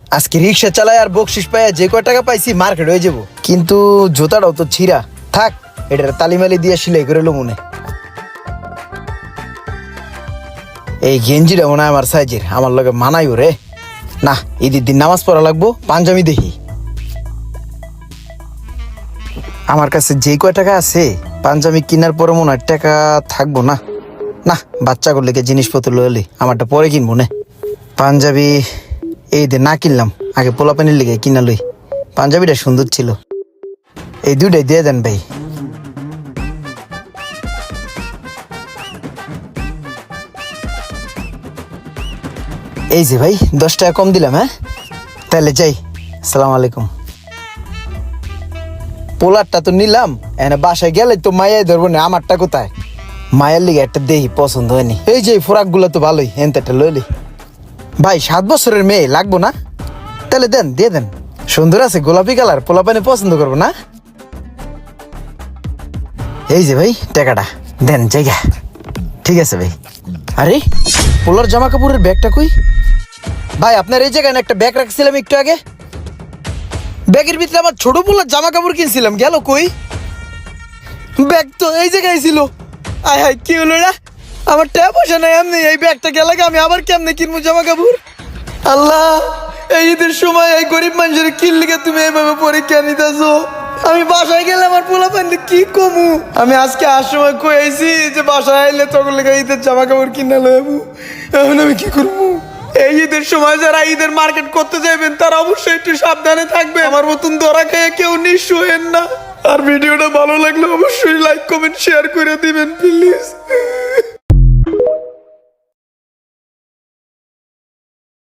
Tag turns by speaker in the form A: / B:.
A: আজকে রিক্সা চালায় আর বকশিস পায় যে কয় টাকা পাইছি মার্কেট হয়ে যাবো, কিন্তু জুতাটাও তো ছিঁড়া থাক, এটার তালিমালি দিয়ে সিলাই করে লো মনে। এই গেঞ্জিটা মনে হয় আমার সাইজের, আমার লগে মানাইও রে। না, ঈদের দিন নামাজ পড়া লাগবো, পাঞ্জাবি দেখি। আমার কাছে যে কয় টাকা আছে পাঞ্জাবি কেনার পরে মনে হয় টাকা থাকবো না। না, বাচ্চা করলে জিনিসপত্র লইলে আমারটা পরে কিনবো না। পাঞ্জাবি এই দে না কিনলাম, আগে পোলাপানির লেগে কিনা লই। পাঞ্জাবিটা সুন্দর ছিল, এই দুইটাই দিয়ে দেন ভাই। এই যে ভাই 10 টাকা কম দিলাম। হ্যাঁ তাহলে যাই, আসসালামু আলাইকুম। পোলারটা তো নিলাম, এনে বাসায় গেলে তো মায়াই ধরবো না, আমারটা কোথায়? মায়ের লিগে একটা দেহি পছন্দ হয়নি। এই যে ফোরাক গুলো তো ভালোই, এনতেটা লইলি। ভাই 7 বছরের মেয়ে লাগবো না? তাহলে দেন, দিয়ে দেন। সুন্দর আছে, গোলাপি কালার, পোলাপানি পছন্দ করবো না? এই যে ভাই টাকাটা দেন, জায়গা ঠিক আছে ভাই। আরে পোলার জামা কাপড়ের ব্যাগটা কই? ভাই আপনার এই জায়গায় একটা ব্যাগ রাখছিলাম একটু আগে, ব্যাগের ভিতরে আমার ছোট পোলার জামা কাপড় কিনছিলাম, গেল কই? ব্যাগ তো এই জায়গায় ছিল। আয় হায়, কি হলো না? আমার টাকা পয়সা নাই, এমনি এই ব্যাগটা গেলে আমি আবার কেমনে কিনবো জামা কাপড়? আল্লাহ, এই ঈদের সময় এই গরিব মানুষের কিনলে তুমি এইভাবে পরীক্ষা নিতেছো। আমি বাসায় গেলে আমার পোলা পাইলে কি কমু? আমি আজকে আসার সময় কইছি যে বাসায় আইলে তখন লেগে ঈদের জামা কাপড় কিনে লইবো, এখন আমি কি করবো? এই ঈদের সময় যারা ঈদের মার্কেট করতে যাবেন তারা অবশ্যই একটু সাবধানে থাকবে, আমার মতন ধরা খেয়ে কেউ নিঃস্ব হয়েন না। আর ভিডিওটা ভালো লাগলে অবশ্যই লাইক কমেন্ট শেয়ার করে দিবেন প্লিজ।